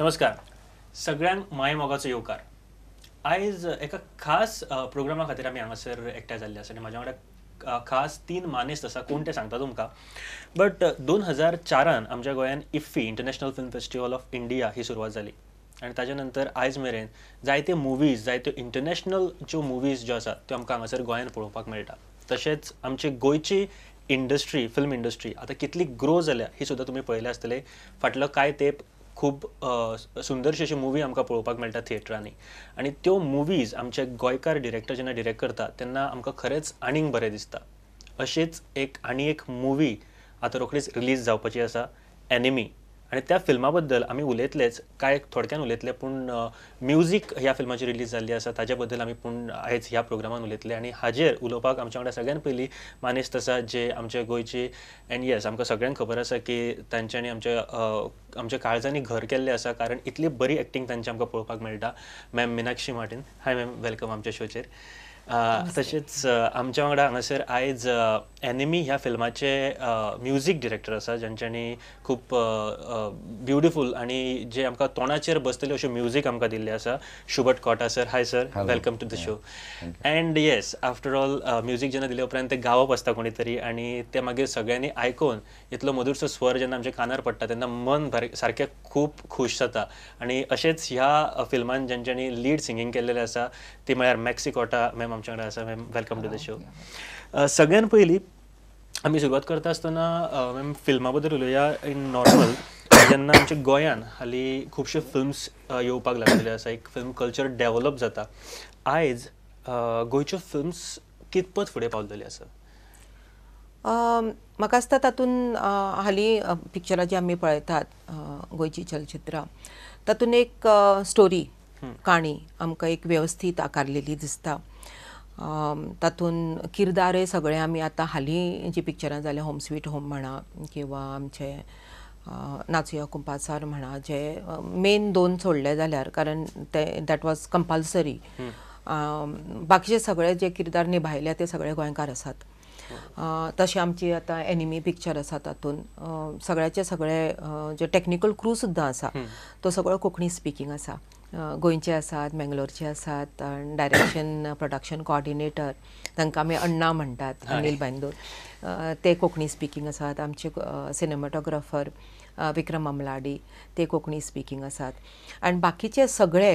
नमस्कार. सगळ्यांक माय मोगाचो येवकार. आयज एका खास प्रोग्रामा खातीर आमी हांगासर एकठांय जाल्ले आसा आनी म्हाज्या वांगडा खास 3 मानेस्त आसा. कोण ते सांगता तुमकां. बट 2004 आमच्या गोंयान IFFI International Film Festival of India ही सुरवात जाली आनी ताच्या नंतर आयज मेरेन जायते मुवीज जायत्यो इंटरनॅशनल ज्यो मुवीज ज्यो आसात त्यो आमकां हांगासर गोंयान पळोवपाक मेळटा. तशेंच आमची गोंयची इंडस्ट्री फिल्म इंडस्ट्री आतां कितली ग्रो जाल्या ही सुद्दां तुमी पळयलें आसतलें. फाटलो कांय तेंप खूब सुंदरशी अशी मुवी आमकां पळोवपाक मेळटा थिएटरांनी आनी त्यो मुवीज आमचे गोंयकार डिरेक्टर जेन्ना डिरेक्ट करता तेन्ना आमकां खरेंच आनीक बरें दिसता. अशीच एक मुवी आतां रोखडीच रिलीज जावपाची आसा, एनिमी. आनी त्या फिल्मा बद्दल आमी उलयतलेच, कांय थोडक्यान उलयतले, पूण म्युजीक ह्या फिल्माची रिलीज जाल्ली आसा ताजे बद्दल आमी पूण आयज ह्या प्रोग्रामान उलयतले. आनी हाजेर उलोवपाक आमच्या वांगडा सगळ्यान पयलीं मानेस्त आसा जे आमचे गोंयचे एंड येस आमकां सगळ्यांक खबर आसा की तांच्यांनी आमच्या काळजांनी घर केल्लें आसा, कारण इतली बरी एक्टींग तांची आमकां पळोवपाक मेळटा. Ma'am Minakshi Martin. Hi ma'am, welcome आमच्या शोचेर. तशेंच आमच्या वांगडा हांगासर आयज एनिमी ह्या फिल्माचे म्युजीक डिरेक्टर आसा, जांच्यांनी खूब ब्युटिफूल आनी जे आमकां तोंडाचेर बसतल्यो अश्यो म्युजीक आमकां दिल्ले आसा. शुभट कोटा sir. Hi sir, welcome to the show. And yes, after all music जेन्ना दिले उपरांत ते गावप आसता कोणी तरी आनी ते मागीर सगळ्यांनी आयकून इतलो मधुरसो स्वर जेन्ना आमच्या कानार पडटा तेन्ना मन सारकें खूब खूश जाता. आनी अशेंच ह्या फिल्मान जांच्यांनी लीड सिंगींग केल्लेलें आसा ती म्हळ्यार मॅक्सी कोटा मॅम आमच्या वांगडा आसा. Ma'am, welcome to the show. सगळ्यान पयलीं आमी सुरवात करता आसतना मॅम फिल्मा बद्दल उलोवया. इन नॉर्मल जेन्ना आमच्या गोंयान हालीं खुबशे फिल्म्स येवपाक लागलेले आसा, एक फिल्म कल्चर डेवलप जाता. आयज गोंयच्यो फिल्म्स कितपत फुडें पावलेली आसा? म्हाका दिसता तातूंत हालीं पिक्चरां जी आमी पळयतात गोंयची चलचित्रां, तातूंत एक स्टोरी काणी आमकां एक वेवस्थीत आकारलेली दिसता. तातूंत किरदारय सगळे आमी आतां हालीं जी पिक्चरां जाल्या होम स्वीट होम म्हणा किंवा आमचे नाचुया कुंपासार म्हणा, जे मेन 2 सोडले जाल्यार, कारण ते दॅट वॉज कंपल्सरी. बाकीचे सगळे जे किरदार निभायले ते सगळे गोंयकार आसात. तशें आमची आतां एनिमी पिक्चर आसा, तातूंत सगळ्याचे सगळे जे टॅक्निकल क्रू सुद्दां आसा तो सगळो कोंकणी स्पिकींग आसा. गोंयचे आसात, मेंगलोरचे आसात, डायरेक्शन प्रोडक्शन कोऑर्डिनेटर तांकां आमी अण्णा म्हणटात, अनिल बांदूर, ते कोंकणी स्पिकींग आसात. आमचे सिनेमाटोग्राफर विक्रम अमलाडी ते कोंकणी स्पिकींग आसात. आनी बाकीचे सगळे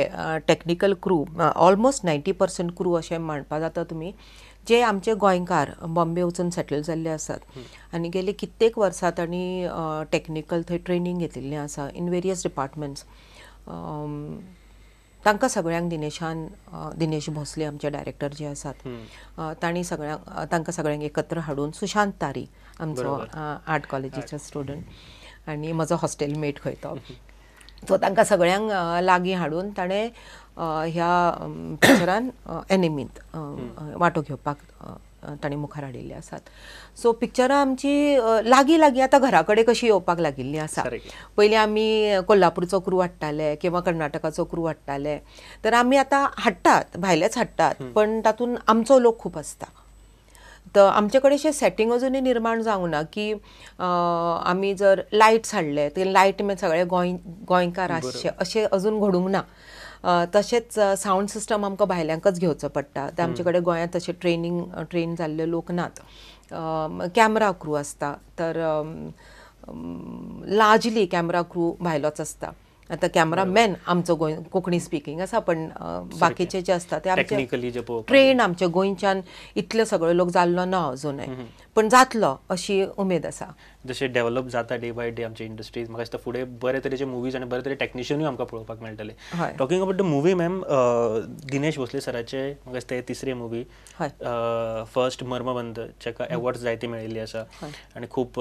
टॅक्निकल क्रू ऑलमोस्ट 90% क्रू अशें म्हणपा जाता तुमी, जे आमचे गोंयकार बॉम्बे वचून सेटल जाल्ले आसात आनी गेले कित्येक वर्सां तांणी टॅक्निकल थंय ट्रेनींग घेतिल्लें आसा इन वेरियस डिपार्टमेंट्स. तांकां सगळ्यांक दिनेश भोसले आमचे डायरेक्टर जे आसात तांणी तांकां सगळ्यांक एकत्र हाडून, सुशांत तारी आमचो आर्ट कॉलेजीचो स्टुडंट आनी म्हजो हॉस्टेल मेट खंय तो, सो तांकां सगळ्यांक लागीं हाडून ताणें ह्या पिक्चरान एनिमींत वांटो घेवपाक तांणी मुखार हाडिल्ले आसात. सो पिक्चरां आमची लागीं आतां घरा कडेन कशी येवपाक लागिल्लीं आसा. पयलीं आमी कोल्हापूरचो क्रू हाडटाले किंवा कर्नाटकाचो क्रू हाडटाले, तर आमी आतां हाडटात, भायलेच हाडटात, पण तातूंत आमचो लोक खूब आसता. तर आमचे कडेन अशें सेटींग अजुनूय निर्माण जावंक ना की आमी जर लायट्स हाडले ते लायट सगळे गोंयकार आसचे अशें अजून घडूंक ना. तशेंच सावंड सिस्टम आमकां भायल्यांकच घेवचो पडटा. ते आमचे कडेन गोंयांत तशे ट्रेन जाल्ले लोक नात. कॅमरा क्रू आसता, तर लार्जली कॅमरा क्रू भायलोच आसता. आतां कॅमरामॅन आमचो कोंकणी स्पिकींग आसा, पण बाकीचे जे आसता ते आमचे ट्रेन आमचे गोंयच्यान इतले सगळे लोक जाल्लो ना अजुनूय, पण जातलो अशी उमेद आसा. जशें डेवलप जाता डे बाय डे आमची इंडस्ट्रीज, म्हाका दिसता फुडें बरे तरेचे मुवीज आनी बरे तरे टॅक्निशियनूय आमकां पळोवपाक मेळटले. Talking about the movie ma'am, Dinesh Bhosale सराचे म्हाका दिसता 3री मुवी, फर्स्ट मर्मबंध, जेका एवॉर्ड्स जायती मेळिल्ली आसा आनी खूब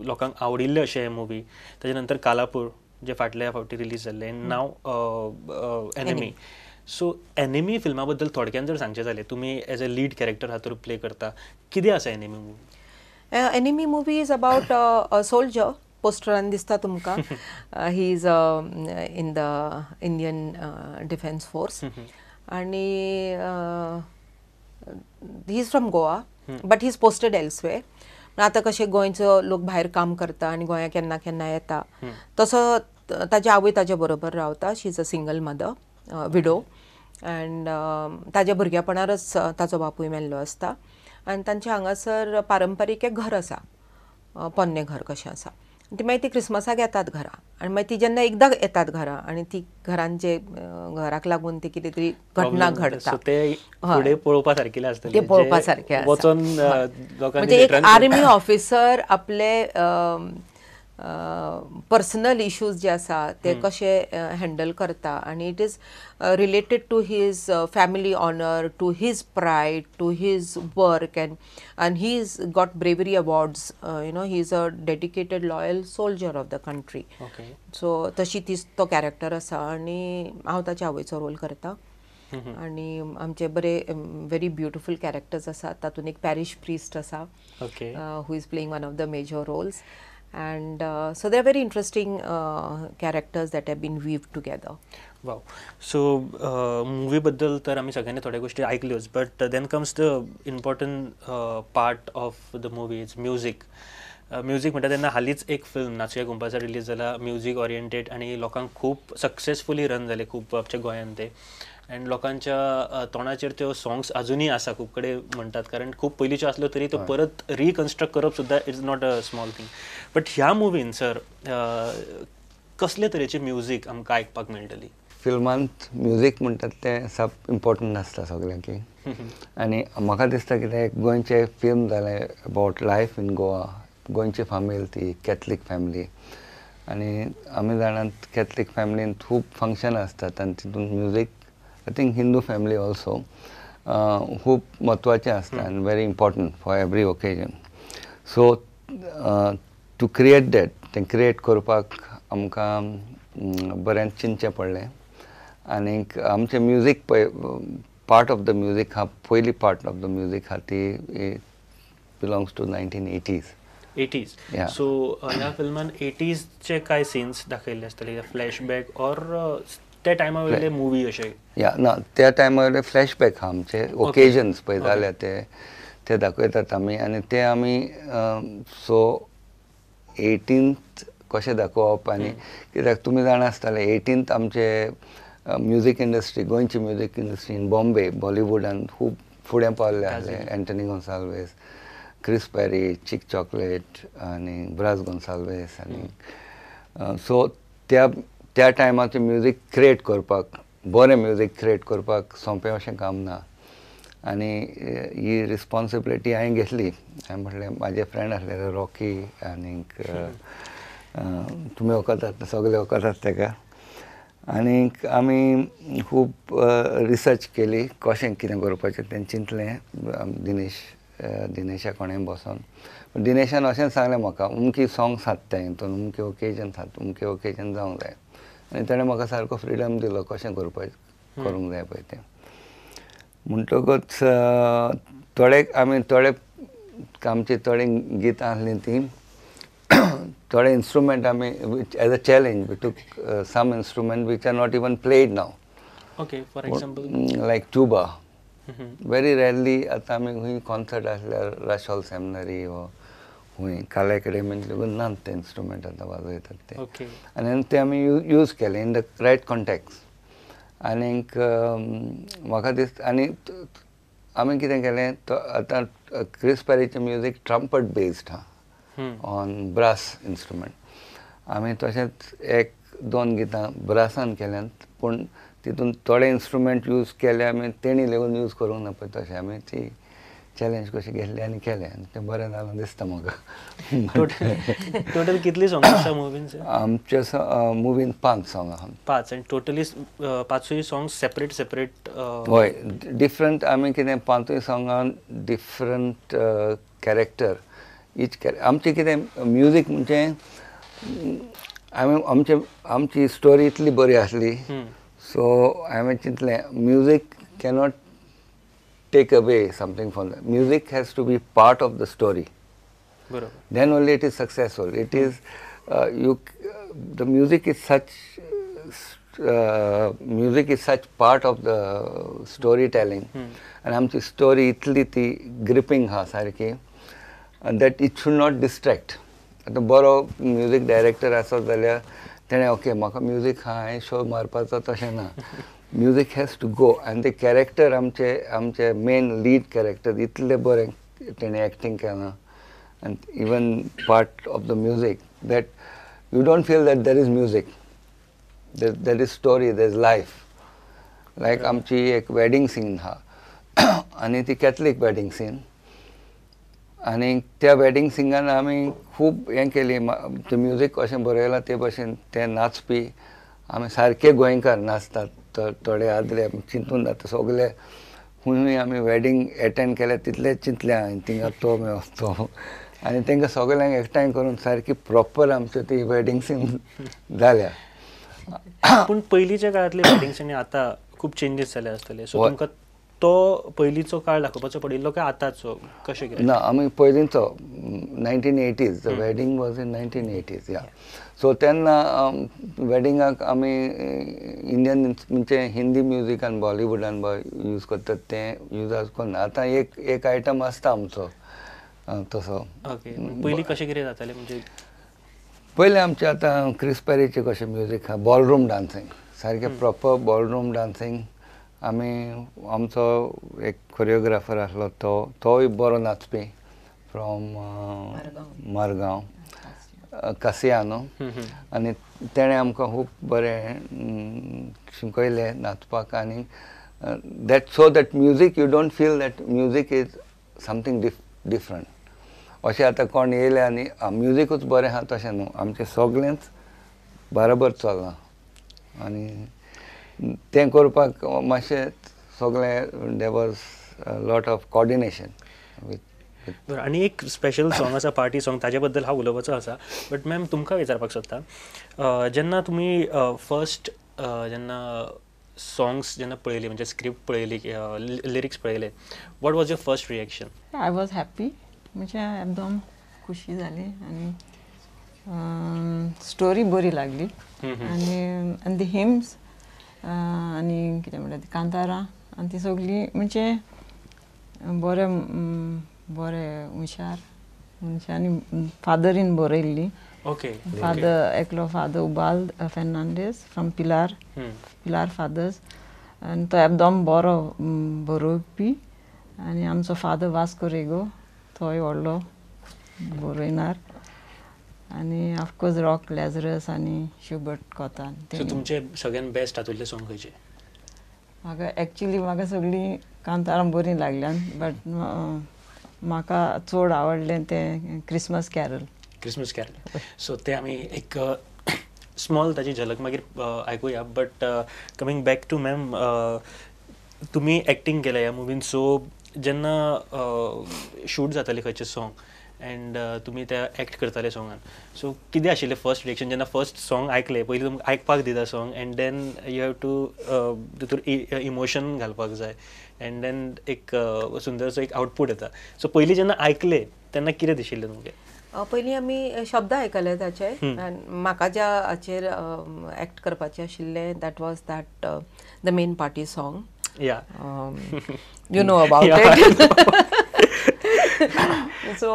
लोकांक आवडिल्ले अशें हें मुवी. ताजे नंतर कालापूर जे फाटल्या फावटी रिलीज जाल्ले, नाव एनिमी. सो एनिमी फिल्मा बद्दल थोडक्यान जर सांगचे जालें, तुमी एज अ लीड कॅरेक्टर हातूंत प्ले करता, कितें आसा Enemy movie? Enemy movie is about a soldier. पोस्टरान दिसता तुमकां. He is in the Indian defence force आनी he is from Goa, but he is posted elsewhere. आतां कशें गोंयचो लोक भायर काम करता आनी गोंया केन्ना केन्ना येता, तसो ताजी आवय ताज्या बरोबर रावता. She is a single mother, widow, and ताज्या भुरग्यापणारच ताचो बापूय मेल्लो आसता. आनी तांचे हांगासर पारंपारीक एक घर आसा, पोन्नें घर कशें आसा. ती मागीर ती क्रिसमसाक येतात घरा, आनी मागीर ती जेन्ना एकदां येतात घरा आनी ती घरान जे घराक लागून ती कितें तरी घटना घडटा ते फुडें पळोवपा सारकेलें आसतलें. ते पळोवपा सारकें आसा. वचोन लोकांनी म्हणजे एक आर्मी ऑफिसर आपले पर्सनल इश्यूज जे आसा ते कशे हँडल करता, आनी it is related to his family honour, to his pride, to his work, and he's got bravery awards. He is a dedicated loyal soldier of the country. Okay. So तशी तो character आसा आनी हांव ताच्या आवयचो role करता. आनी आमचे बरे व्हेरी ब्युटिफूल कॅरेक्टर्स आसात. तातूंत एक पॅरिश प्रिस्ट आसा, who is playing one of the major roles. And so they are very interesting characters that have been weaved together. Wow. So movie बद्दल तर आमी सगळ्यांनी थोड्या गोष्टी ऐकल्योच, but then comes the important part of the movie is music. Music म्हणटा तेन्ना हालींच एक फिल्म नाचुया घुमपाचा रिलीज जाला, म्युझिक ओरिएंटेड, आनी लोकांक खूब सक्सेसफुली रन जाले खूब आमच्या गोंयांत ते. अँड लोकांच्या तोंडाचेर त्यो सॉंग्स अजुनूय आसा, खूब कडेन म्हणटात, कारण खूब पयलींच्यो आसल्यो तरी तो परत रिकन्स्ट्रक्ट करप सुद्दां is not a small thing. But ह्या मुवीन सर कसले तरेची म्युझिक आमकां आयकपाक मेळटली? फिल्मांत म्युझीक म्हणटात तें सब इम्पॉर्टंट आसता सगळ्यांक. आनी म्हाका दिसता कितें गोंयचें फिल्म जालें अबावट लायफ इन गोवा, गोंयची फामील ती कॅथलीक फॅमिली, आनी आमी जाणात कॅथलीक फॅमिलीन खूब फंक्शनां आसतात आनी तितून music I think Hindu family also खूब म्हत्वाचें आसता आनी very important for every occasion. So to create that, तें क्रिएट करपाक आमकां बरें चिंतचें पडलें. आनीक आमचें म्युझीक पळय, पार्ट ऑफ द म्युझीक पयली पार्ट ऑफ द म्युझीक ती belongs to 1980s. 80s. So ह्या फिल्मान 80sचे कांय सीन्स दाखयल्ले आसतले, फ्लॅशबॅक ऑर त्या टायमा वयले मुवी अशे? ना, त्या टायमा वयले फ्लॅशबॅक आहा आमचे, ओकेजन्स पळय जाल्या ते दाखयतात आमी. आनी ते आमी सो 18th कशें दाखोवप, आनी कित्याक तुमी जाणा आसतले 18th आमचे म्युझीक इंडस्ट्री, गोंयची म्युझीक इंडस्ट्री इन बॉम्बे, बॉलिवूडान खूब फुडें पावल्ले आसले. एंटनी गोन्साल्वीस, क्रिस पेरी, चिक चॉकलेट आनी ब्रास गोन्साल्वीस. आनी सो त्या टायमाचें म्युझीक क्रिएट करपाक, बरें म्युझीक क्रिएट करपाक सोंपें अशें काम ना. आनी ही रिस्पॉन्सिबिलिटी हांवें घेतली. हांवें म्हटलें, म्हाजे फ्रेंड आसले रॉकी, आनीक तुमी वळखतात, सगळे वळखतात ताका. आनीक आमी खूब रिसर्च केली, कशें कितें करपाचें तें चिंतलें दिनेशा कोणें बसोन. दिनेशान अशें सांगलें म्हाका, अमकी सॉंग्स आसात ते हितून, अमके ओकेजन्स आसात, अमके ओकेजन जावंक जाय. आनी ताणें म्हाका सारको फ्रिडम दिलो कशें करूंक जाय पळय तें. म्हणटकच थोडे आमची थोडी गितां आसलीं ती, थोडे इंस्ट्रुमेंट आमी as a challenge we took some instrument which are not even played नाव. Okay, for example like tuba. Very rarely आतां आमी खंय कॉन्सर्ट आसल्यार राशॉल सेमिनरी वो खंय काला एकेडमींतले नात ते इंस्ट्रुमेंट आतां वाजयतात ते. आनी ते आमी यूज केले इन द रायट कॉन्टेक्स्ट. आनीक म्हाका दिसता, आनी आमी कितें केलें, आतां क्रिस पेरीचें म्युजीक ट्रम्पट बेस्ड आहा ऑन ब्रास इंस्ट्रुमेंट. आमी तशेंच 1-2 गितां ब्रासान केल्यांत, पूण तितून थोडे इंस्ट्रुमेंट यूज केले आमी, तेणी लेगून यूज करूंक ना पळय तशें. आमी ती चॅलेंज कशी घेतली आनी केलें, आनी तें बरें जालें दिसता म्हाका. टोटल कितली सॉंग्स आसा मुवीन? आमच्या मुवीन 5 सॉंग आहा. 5, आनी टोटली 5 सॉंग्स सेपरेट? हय, डिफरंट. आमी कितें 5 सॉंगान डिफरंट कॅरेक्टर, आमचें कितें म्युजीक म्हणजे आमची स्टोरी इतली बरी आसली, सो हांवें चिंतलें music cannot take away something from that. Music has to be part of the story. Then only it is successful. It is the music is such part of the storytelling, and आमची story इतली ती gripping हा सारकी, that it should not distract. आता बरो music director आसत जाल्यार तेणें okay म्हाका म्युजीक हा हांवें शो मारपाचो तशें ना. म्युजीक हॅज टू गो आनी ते कॅरेक्टर आमचे मेन लीड कॅरेक्टर इतले बरें तेणें एक्टींग केलां आनी even part of the music that you don't feel that there is music, there is story, there is life. Like आमची एक वेडींग सीन आहा आनी ती कॅथलीक वेडींग सीन आनी त्या वेडींग सिंगान आमी खूब हें केली. तें म्युजीक कशें बरयलां ते भशेन ते नाचपी आमी सारके गोंयकार नाचतात. थोडे आदले चिंतून जाता सगळे खूंय आमी वेडींग एटेंड केले तितले चिंतले हांवें थिंगा तो मेळो तो आनी तांकां सगळ्यांक एकठांय करून सारकी प्रॉपर आमची ती वेडींग सीन जाल्या. पूण पयलींच्या काळांतले वेडिंग्स आनी आतां खूब चेंजीस जाले आसतले, सो तुमकां तो पयलींचो काळ दाखोवपाचो पडिल्लो काय आतांचो, कशें कितें? ना आमी पयलींचो 1980s. The wedding was in 1980s. या सो तेन्ना वेडिंगाक आमी इंडियन म्हणजे हिंदी म्युजीक आनी बॉलिवूडान यूज करतात ते यूज करना. आतां एक आयटम आसता आमचो तसो. ओके, पयलीं कशें कितें जातालें म्हणजे? पयलें आमचें आतां क्रिस पेरीचें कशें म्युजीक आहा, बॉलरूम डान्सींग, सारकें प्रॉपर बॉलरूम डान्सींग. आमी आमचो एक कोरियोग्राफर आसलो तोय बरो नाचपी फ्रॉम मारगांव, कासियानो. आनी तेणें आमकां खूब बरें शिकयलें नाचपाक आनी that so that music you don't feel that music is something different. अशें आतां कोण येयले आनी म्युजीकूच बरें आहा तशें न्हू, आमचें सगळेंच बराबर चलना आनी तें करपाक मातशें सगळें there was lot of coordination with. आनी एक स्पेशल सॉंग आसा, पार्टी सॉंग, ताजे बद्दल हांव उलोवपाचो आसा. बट मॅम तुमकां विचारपाक सोदता, जेन्ना तुमी फर्स्ट जेन्ना सॉंग्स जेन्ना पळयली म्हणजे स्क्रिप्ट पळयली, लिरिक्स पळयले, what was your first reaction? I was happy, म्हणजे एकदम खुशी जाली आनी स्टोरी बरी लागली आनी दी हिम्स आनी कितें म्हणटा ती कांतारां आनी ती सगळीं म्हणजे बरें हुशारांनी फादरीन बरयल्ली. ओके. फादर एकलो फादर उबाल फेर्नांडीस फ्रॉम पिलार फादर्स आनी तो एकदम बरो बरोवपी. आनी आमचो फादर वास्को रेगो तोय व्हडलो बरयणार आनी ऑफकोर्स रॉक लॅझरस आनी शुबर्ट कोतान. सो तुमचे सगळ्यान बेस्ट हातूंतले सॉंग खंयचे? म्हाका एक्चुली म्हाका सगळीं कांतारां बरीं लागल्यान, बट म्हाका चड आवडलें तें क्रिसमस कॅरल. सो ते आमी एक स्मॉल ताची झलक मागीर आयकुया. But coming back to ma'am, तुमी एक्टींग केलें ह्या मुवीन, सो जेन्ना शूट जातालें खंयचें सॉंग एंड तुमी ते एक्ट करताले सॉंगान, सो कितें आशिल्लें फर्स्ट रिएक्शन जेन्ना फर्स्ट सॉंग आयकलें? पयलीं तुमकां आयकपाक दिता song and then you have to तितूर इमोशन घालपाक जाय एंड देन एक सुंदरसो एक आउटपूट येता. सो पयलीं जेन्ना आयकलें तेन्ना कितें दिशिल्लें तुमकां? पयलीं आमी शब्द आयकले ताचे आनी म्हाका ज्या हाचेर एक्ट करपाचें आशिल्लें that was that the main party song. या you know about it. So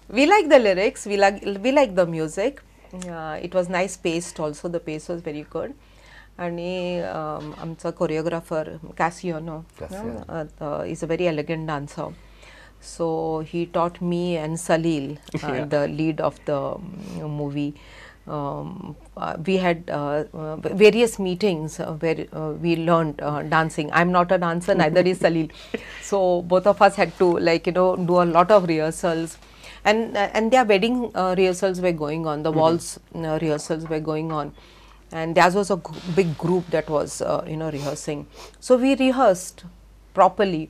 we like the lyrics, we like the music. It was nice paced also, the pace was very good. आणि आमचा choreographer Cassiano is a very elegant dancer. So he taught me and Salil, the lead of the movie. We had various meetings where we learned dancing. I'm not a dancer, neither is Salil. So both of us had to do a lot of rehearsals. And their wedding rehearsals were going on, the waltz rehearsals were going on. And there was a big group that was rehearsing. So we rehearsed properly.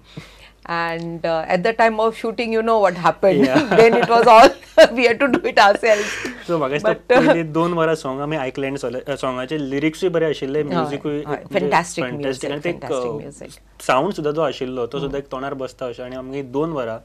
And at the time of shooting, you know what happened. Then it was all we had to do it ourselves. So म्हाका पयली 2 वरां song आमी आयकले आनी सॉंगाचे लिरिक्सूय बरे आशिल्ले, म्युजीकूय फॅन्टास्टीक आनी ते sound सुद्दां जो आशिल्लो तो सुद्दां एक तोंडार बसता अशें. आनी आमगे 2 वरां